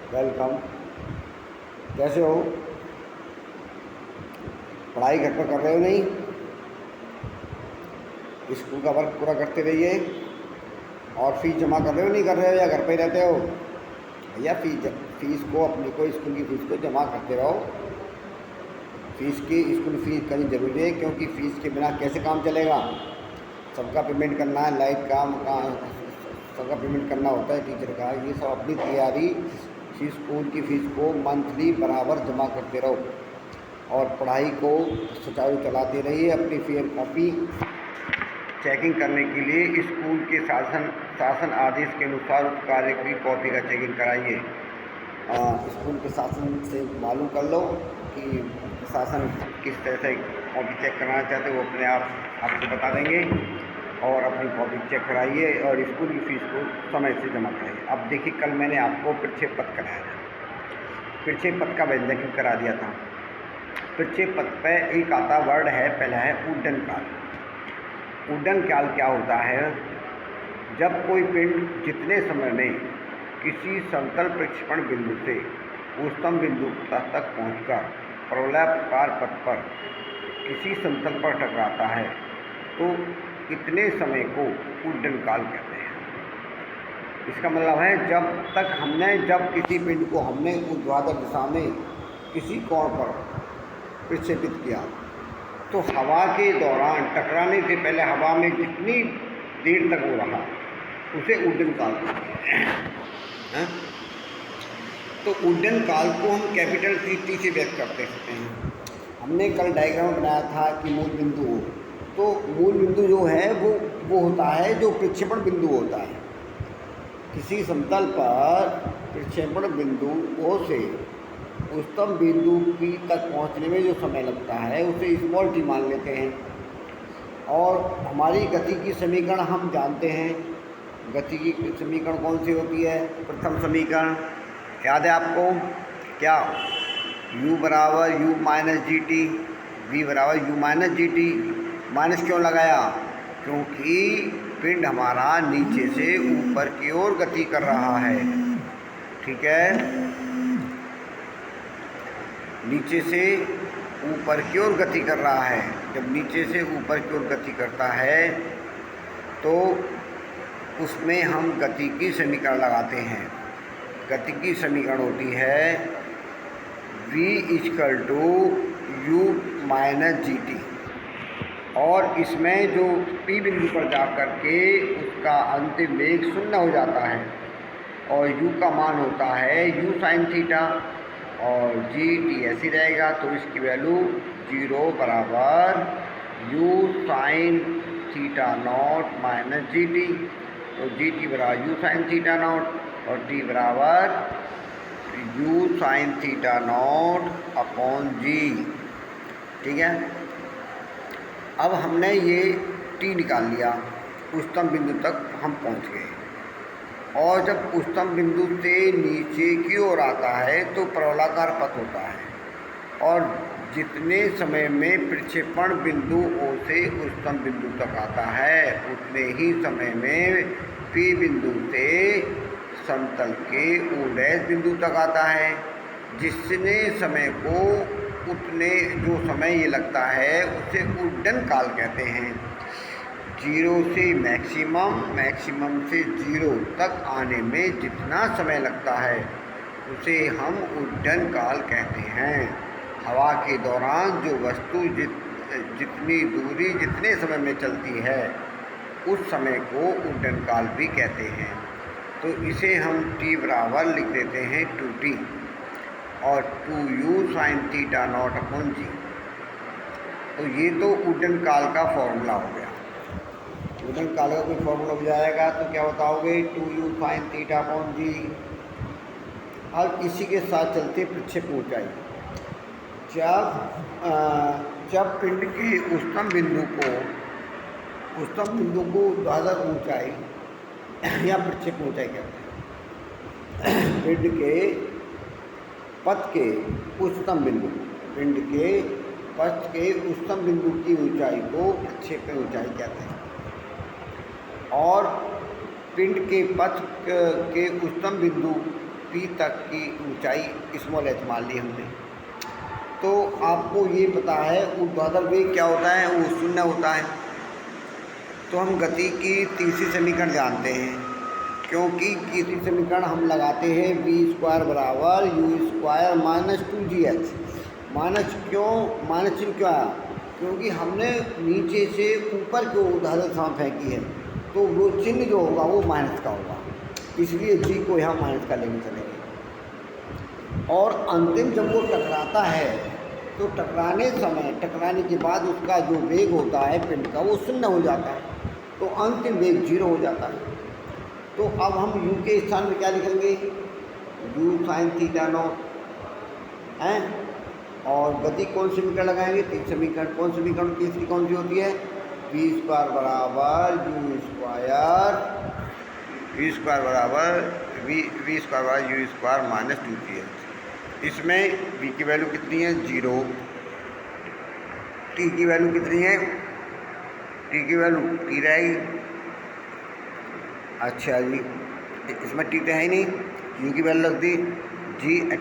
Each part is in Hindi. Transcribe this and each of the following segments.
वेलकम। कैसे हो? पढ़ाई घर पर कर रहे हो? नहीं, स्कूल का वर्क पूरा करते रहिए। और फीस जमा कर रहे हो? नहीं कर रहे हो या घर पे ही रहते हो? भैया फीस को अपनी को स्कूल की फ़ीस को जमा करते रहो। स्कूल फीस करनी ज़रूरी है, क्योंकि फ़ीस के बिना कैसे काम चलेगा। सबका पेमेंट करना है, लाइट का सबका पेमेंट करना होता है, टीचर का। ये सब अपनी तैयारी स्कूल की फ़ीस को मंथली बराबर जमा करते रहो और पढ़ाई को सुचारू चलाते रहिए। अपनी फेयर कॉपी चेकिंग करने के लिए स्कूल के शासन आदेश के अनुसार उस कार्य की कॉपी का चेकिंग कराइए। स्कूल के शासन से मालूम कर लो कि शासन किस तरह से कॉपी चेक कराना चाहते हो, वो अपने आप आपको बता देंगे। और अपनी कॉपी चेक कराइए और स्कूल की फ़ीस को समय से जमा कराइए। अब देखिए, कल मैंने आपको पृच्छेद पद कराया था। पृच्छेद पद का व्यंजक करा दिया था। पृच्छेद पद पे एक आता वर्ड है, पहला है उड्डन काल। उड्डन काल क्या होता है? जब कोई पिंड जितने समय में किसी समतल प्रक्षेपण बिंदु से उच्चतम बिंदु तक पहुंचकर परवलयाकार पथ पर किसी समतल पर टकराता है, तो इतने समय को उड्डन काल कहते हैं। इसका मतलब है, जब किसी पिंड को हमने ऊर्ध्वाधर दिशा में किसी कोण पर प्रक्षेपित किया, तो हवा के दौरान टकराने से पहले हवा में जितनी देर तक वो रहा, उसे उड्डन काल कहते हैं। तो उड्डन काल को हम कैपिटल टी से व्यक्त करते हैं। हमने कल डायग्राम बनाया था कि मूल बिंदु हो, तो मूल बिंदु जो है वो होता है जो प्रक्षेपण बिंदु होता है। किसी समतल पर प्रक्षेपण बिंदु ओ से उच्चतम बिंदु पी तक पहुंचने में जो समय लगता है, उसे स्मॉल टी मान लेते हैं। और हमारी गति की समीकरण हम जानते हैं। गति की समीकरण कौन सी होती है? प्रथम समीकरण याद है आपको? क्या? u बराबर u minus g T, v बराबर u minus g T. Minus क्यों लगाया? क्योंकि पिंड हमारा नीचे से ऊपर की ओर गति कर रहा है। ठीक है, नीचे से ऊपर की ओर गति कर रहा है। जब नीचे से ऊपर की ओर गति करता है, तो उसमें हम गति की समीकरण लगाते हैं। गति की समीकरण होती है v equal to u minus g t. और इसमें जो p बिंदु पर जा कर के उसका अंतिम वेग 0 हो जाता है और u का मान होता है u साइन थीटा और जी टी ऐसी रहेगा, तो इसकी वैल्यू 0 बराबर u sine theta naught minus g t. तो जी टी बराबर u साइन थीटा नॉट और टी बराबर u sine theta not upon g. ठीक है, अब हमने ये टी निकाल लिया, उच्चतम बिंदु तक हम पहुंच गए। और जब उच्चतम बिंदु से नीचे की ओर आता है तो परवलयाकार पथ होता है। और जितने समय में प्रक्षेपण बिंदु ओ से उच्चतम बिंदु तक आता है, उतने ही समय में पी बिंदु से समतल के ओ डैश बिंदु तक आता है। जितने समय को उतने जो समय ये लगता है, उसे उड्डन काल कहते हैं। 0 से मैक्सिमम से 0 तक आने में जितना समय लगता है, उसे हम उड्डन काल कहते हैं। हवा के दौरान जो वस्तु जितनी दूरी जितने समय में चलती है, उस समय को उड्डन काल भी कहते हैं। तो इसे हम t बराबर लिख देते हैं 2t और 2u sine theta not upon g. तो ये तो उड्डन काल का फॉर्मूला हो गया। उड्डन काल का कोई फॉर्मूला हो जाएगा तो क्या बताओगे? 2u साइन थीटा अपॉन जी। अब इसी के साथ चलते प्रक्षेप ऊंचाई। जब पिंड के उच्चतम बिंदु को ऊर्ध्वाधर ऊंचाई या प्रक्षेप ऊंचाई कहते हैं। पिंड के पथ के उच्चतम बिंदु की ऊंचाई को प्रक्षेप ऊंचाई कहते हैं। और पिंड के पथ के उच्चतम बिंदु पी तक की ऊंचाई स्मॉल एच मान ली हमने। तो आपको ये पता है ऊर्ध्वाधर वेग क्या होता है, वो शून्य होता है। तो हम गति की तीसरी समीकरण जानते हैं, क्योंकि तीसरी समीकरण हम लगाते हैं v² बराबर u² माइनस 2gh। माइनस चिन्ह क्यों आया, क्योंकि हमने नीचे से ऊपर की ओर ऊर्ध्वाधर दिशा में फेंकी है, तो वो चिन्ह जो होगा वो माइनस का होगा, इसलिए जी को यहाँ माइनस का लेके चलेंगे। और अंतिम जब वो टकराता है तो टकराने के बाद उसका जो वेग होता है पिंड का वो शून्य हो जाता है, तो अंतिम वेग 0 हो जाता है। तो अब हम u के स्थान में क्या लिखेंगे, u sin थीटा नॉट है। और गति कौन सी समीकरण लगाएंगे, तीसरी समीकरण। कौन सी समीकरण तीसरी कौन सी होती है, v² बराबर u² माइनस 2gh। इसमें v की वैल्यू कितनी है, 0। t की वैल्यू कितनी है, t की वैल्यू t रहेगी। अच्छा जी, इसमें t तो है ही नहीं, u की वैल्यू रख दी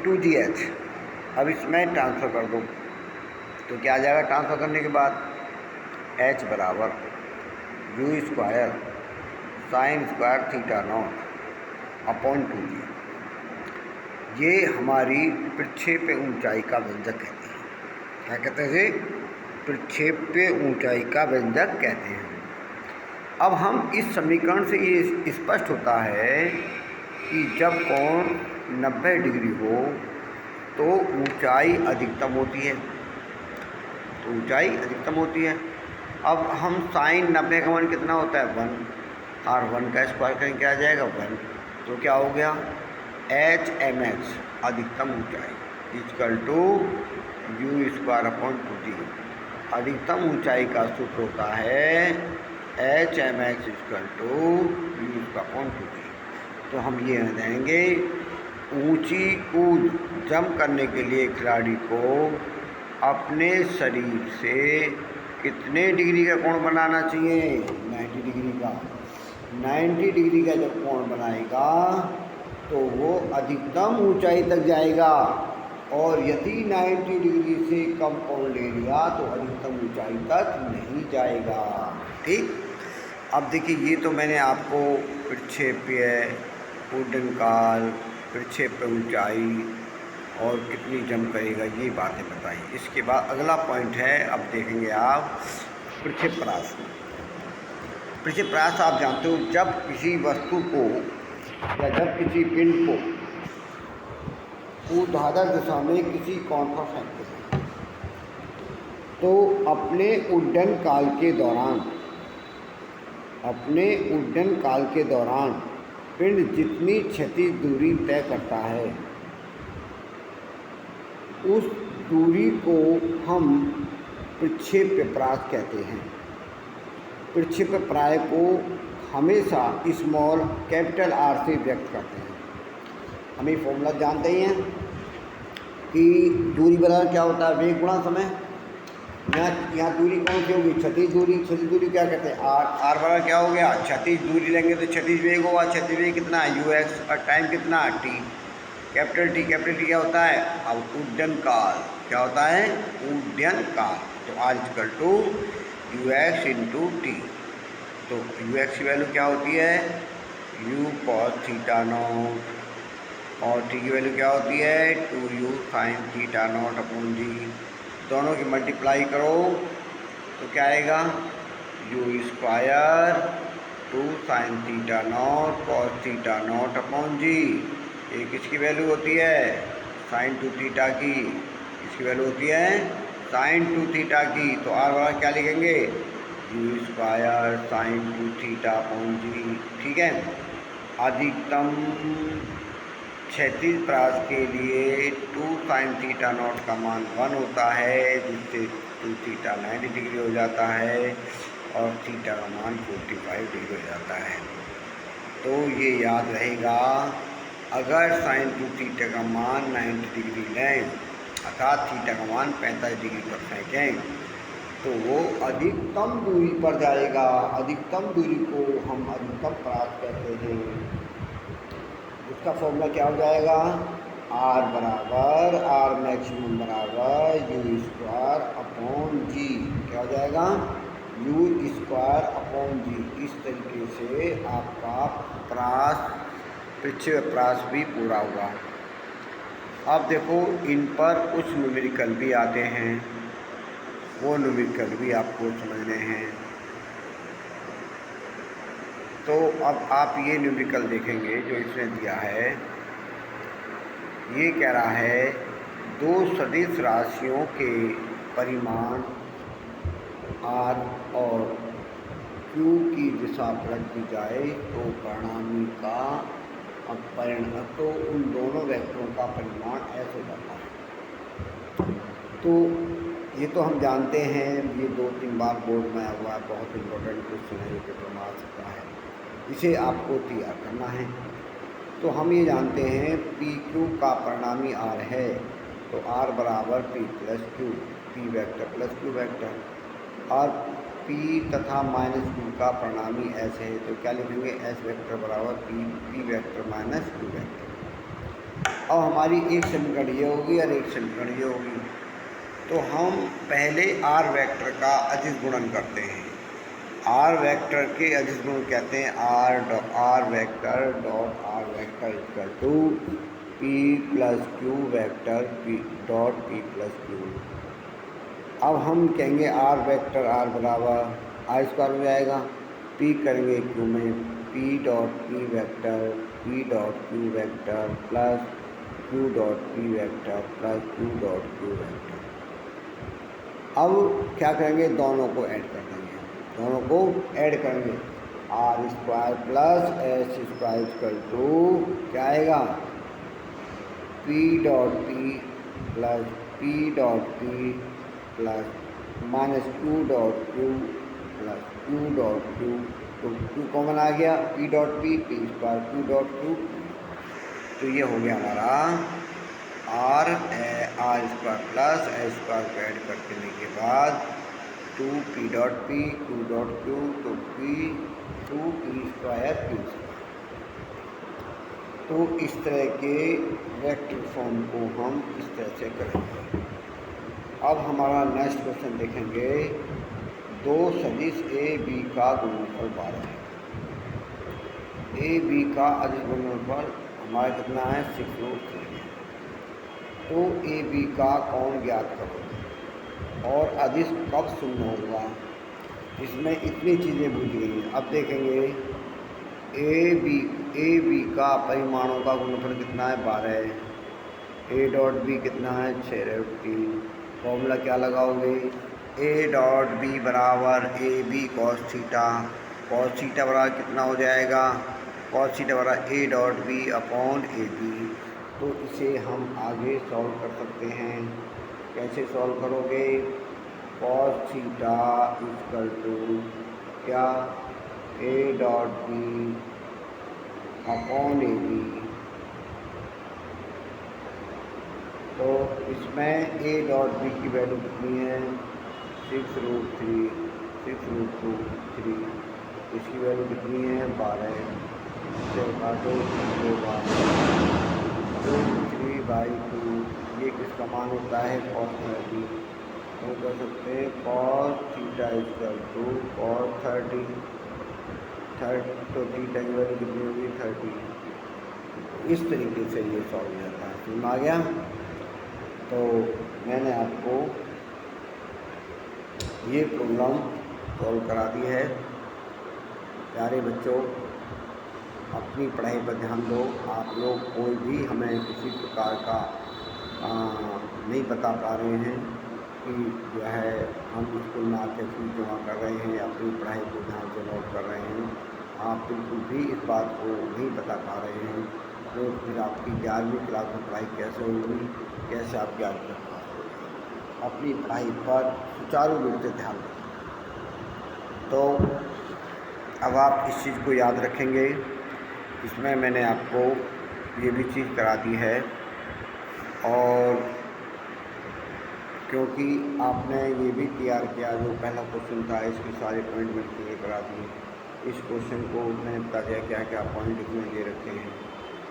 2gh। अब इसमें ट्रांसफ़र कर दो तो क्या आ जाएगा, ट्रांसफ़र करने के बाद h बराबर u² sin square theta naught upon 2g। ये हमारी प्रक्षेप्य ऊंचाई का व्यंजक कहते हैं। क्या कहते हैं, प्रक्षेप्य ऊंचाई का व्यंजक कहते हैं। अब हम इस समीकरण से ये स्पष्ट होता है कि जब कोण 90 डिग्री हो तो ऊंचाई अधिकतम होती है, अब हम साइन 90 का मान कितना होता है, 1, और 1 का स्क्वायर करें क्या आ जाएगा, 1। तो क्या हो गया, HMH अधिकतम ऊंचाई equal to u² upon 2g। अधिकतम ऊंचाई का सूत्र होता है HMH equal to u² upon 2g। तो हम ये देंगे, ऊंची कूद जंप करने के लिए खिलाड़ी को अपने शरीर से कितने डिग्री का कोण बनाना चाहिए, 90 डिग्री का। 90 डिग्री का जब कोण बनाएगा तो वो अधिकतम ऊंचाई तक जाएगा, और यदि 90 डिग्री से कम कोण ले लिया तो अधिकतम ऊंचाई तक नहीं जाएगा। ठीक, अब देखिए, ये तो मैंने आपको प्रक्षेप्य, उड्डयनकाल, प्रक्षेप्य ऊंचाई और कितनी जंप करेगा ये बातें बताई। इसके बाद अगला पॉइंट है, अब देखेंगे आप प्रक्षेपरास। प्रक्षेपरास आप जानते हो, जब किसी वस्तु को या जब किसी पिंड को ऊर्ध्वाधर दिशा में किसी कोण पर फेंकते हैं तो अपने उड्डयन काल के दौरान पिंड जितनी क्षैतिज दूरी तय करता है उस दूरी को हम प्रक्षेप्यप्रास कहते हैं। प्रक्षेप्यप्राय को हमेशा स्मॉल कैपिटल R से व्यक्त करते हैं। हम ये फॉर्मूला जानते ही हैं कि दूरी बराबर क्या होता है, वेग गुणा समय। यहाँ दूरी कौन सी होगी, क्षैतिज दूरी क्या कहते हैं, r बराबर क्या हो गया, क्षैतिज दूरी लेंगे तो क्षैतिज वेग होगा। क्षैतिज वेग कितना है, ux, और टाइम कितना है, t। कैपिटल टी क्या होता है, अब उड्डयन काल क्या होता है, उड्डयन काल। तो r equal to ux into t. तो ux की वैल्यू क्या होती है, u cos थीटा नॉट, और t की वैल्यू क्या होती है, 2u sin theta not upon g। दोनों की मल्टीप्लाई करो तो क्या आएगा, u² 2 sin theta not cos theta not upon g। ये किसकी वैल्यू होती है, sin 2 थीटा की। इसकी वैल्यू होती है sin 2 थीटा की। तो r बराबर क्या लिखेंगे, u² sin 2 theta upon g। ठीक है, अधिकतम क्षैतिज प्रास के लिए 2 sin थीटा नॉट का मान 1 होता है, जिससे 2 थीटा 90 डिग्री हो जाता है और थीटा का मान 45 डिग्री हो जाता है। तो ये याद रहेगा, अगर sin 2 थीटा का मान 90 डिग्री लें अर्थात थीटा का मान 45 डिग्री पर फेंकें तो वो अधिकतम दूरी पर जाएगा। अधिकतम दूरी को हम अधिकतम प्रास कहते हैं। इसका फॉर्मूला क्या हो जाएगा, आर बराबर आर मैक्सिमम बराबर यू स्क्वायर अपॉन जी। क्या हो जाएगा, यू स्क्वायर अपॉन जी। इस तरीके से आपका पृष्ठीय प्रास भी पूरा हुआ। अब देखो इन पर कुछ न्यूमेरिकल भी आते हैं, वो न्यूमेरिकल भी आपको समझने हैं। तो अब आप ये न्यूमेरिकल देखेंगे जो इसने दिया है। ये कह रहा है दो सदिश राशियों के परिमाण r और q की दिशा पलट दी जाए तो परिणामी का तो उन दोनों वेक्टरों का परिमाण ऐसे हो जाता है। तो ये तो हम जानते हैं, ये 2-3 बार बोर्ड में आया हुआ है, बहुत इम्पोर्टेंट क्वेश्चन है, ये पेपर में आ सकता है। इसे आपको तैयार करना है। तो हम ये जानते हैं पी क्यू का परिणामी आर है, तो आर बराबर P plus Q, P vector plus q vector, और पी तथा माइनस क्यू का परिणामी एस है, तो क्या लिखेंगे, एस वेक्टर बराबर P vector minus Q vector. अब हमारी एक समीकरण ये होगी और एक समीकरण ये होगी। तो हम पहले आर वेक्टर का अदिश गुणन करते हैं। आर वेक्टर के अदिश गुण कहते हैं r vector dot r vector equal to p plus q vector p dot p plus q. अब हम कहेंगे आर वेक्टर आर बराबर आर स्क्वायर हो जाएगा, पी करेंगे क्यू में p dot p vector p dot q vector plus q dot p vector plus q dot q vector. अब क्या करेंगे, दोनों को ऐड कर देंगे, दोनों को ऐड करेंगे, r square plus s square equal to क्या आएगा, p dot p plus p dot p plus minus q dot q plus q dot q. तो क्यू कॉमन आ गया, p dot p square q dot q. तो ये हो गया हमारा r square plus s square को ऐड कर देने के बाद 2 p dot p q dot q, तो p 2 p square Q square. तो इस तरह के वेक्टर फॉर्म को हम इस तरह से करेंगे। अब हमारा नेक्स्ट क्वेश्चन देखेंगे, दो सदिश ए बी का गुणनफल 12 है। ए बी का अदिश गुणनफल हमारा कितना है, 6√3 है। तो ए बी का कौन ज्ञात करो और अदिश कब शून्य होगा, इसमें इतनी चीज़ें बुझ गई हैं। अब देखेंगे ए बी का परिमाणों का गुणनफल कितना है, 12 है। ए डॉट बी कितना है, 6√3। फॉर्मूला क्या लगाओगे, ए डॉट बी बराबर ए बी कॉस थीटा बराबर कितना हो जाएगा, कॉस थीटा बराबर a dot b upon a b. तो इसे हम आगे सॉल्व कर सकते हैं। कैसे सॉल्व करोगे, कॉस थीटा इक्वल टू क्या, a dot b upon a b. तो इसमें ए डॉट बी की वैल्यू कितनी है, 6√3 6√2 इसकी वैल्यू कितनी है, 12। इससे काटो 3/2। ये किसका मान होता है, cos 30। तो कह सकते हैं cos theta equal to cos 30। तो थीटा की वैल्यू कितनी होगी, 30। इस तरीके से ये सॉल्व हो जाता है। समझ आ गया। तो मैंने आपको ये प्रॉब्लम सॉल्व करा दी है। प्यारे बच्चों, अपनी पढ़ाई पर ध्यान दो। आप लोग कोई भी हमें किसी प्रकार का नहीं बता पा रहे हैं कि जो है हम स्कूल में आके फीस जमा कर रहे हैं, अपनी पढ़ाई को ध्यान से नोट कर रहे हैं, आप बिल्कुल भी इस बात को नहीं बता पा रहे हैं, तो फिर आपकी 11वीं क्लास में पढ़ाई कैसे होगी, कैसे आप याद कर पाओगे। अपनी पढ़ाई पर सुचारू रूप से ध्यान दें। तो अब आप इस चीज़ को याद रखेंगे। इसमें मैंने आपको ये भी चीज़ करा दी है, और क्योंकि आपने ये भी तैयार किया, जो पहला क्वेश्चन था इसके सारे पॉइंट मैंने क्लियर करा दिए। इस क्वेश्चन को मैंने बता दिया क्या क्या पॉइंट इसमें दे रखे हैं।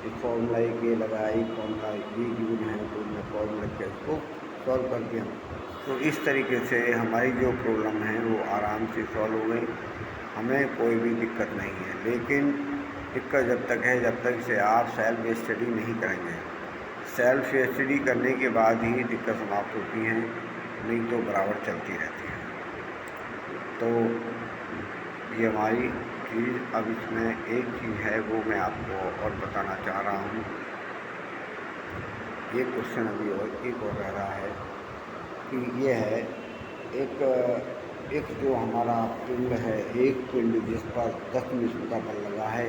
इस फॉर्मूला एक ये लगाई, फॉर्मूला ये यूज है तो मैं फॉर्मूला के इसको सॉल्व कर दिया। तो इस तरीके से हमारी जो प्रॉब्लम है वो आराम से सॉल्व हो गई, हमें कोई भी दिक्कत नहीं है। लेकिन दिक्कत जब तक है जब तक इसे आप सेल्फ स्टडी नहीं करेंगे। सेल्फ स्टडी करने के बाद ही दिक्कत समाप्त होती है, नहीं तो बराबर चलती रहती है। तो ये हमारी चीज़। अब इसमें एक चीज़ है वो मैं आपको और बताना चाह रहा हूँ। ये क्वेश्चन अभी और एक और रह रहा है कि ये है एक जो हमारा पिंड है, एक पिंड जिस पर 10 मीटर का बल लगा है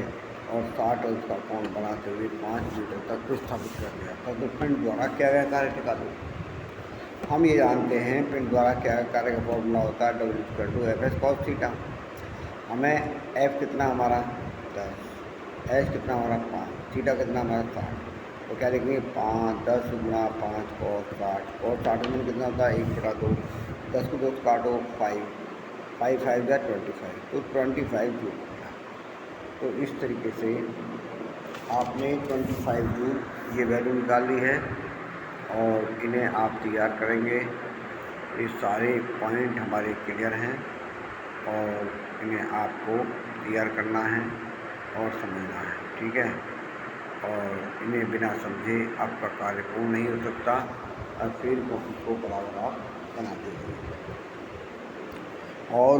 और 60 उसका कोण बनाते हुए 5 मीटर तक विस्थापित कर दिया था, तो पिंड द्वारा क्या गया कार्य टिका दो। हम ये जानते हैं पिंड द्वारा क्या कार्य का फॉर्मूला होता है W=F(s cos थीटा)। हमें F कितना हमारा 10, एच कितना हमारा 5, थीटा कितना हमारा 60। तो क्या लिखेंगे 10 गुणा 5 cos 60, और 60 में कितना होता है 1/2, 10 को 2 काटो 5, 5 5 या 25, तो 25 जूल हो गया। तो इस तरीके से आपने 25 जूल ये वैल्यू निकाल ली है और इन्हें आप तैयार करेंगे। ये सारे पॉइंट हमारे क्लियर हैं और इन्हें आपको तैयार करना है और समझना है, ठीक है। और इन्हें बिना समझे आपका कार्य पूर्ण नहीं हो सकता और फिर को बराबर आप बनाते हैं। और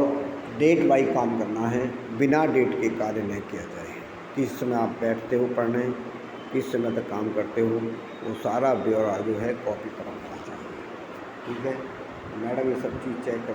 डेट बाई काम करना है, बिना डेट के कार्य नहीं किया जाए। किस समय आप बैठते हो पढ़ने, किस समय तक काम करते हो, वो सारा ब्यौरा जो है कॉपी पर होना चाहिए, ठीक है। मैडम ये सब चीज़ चेक कर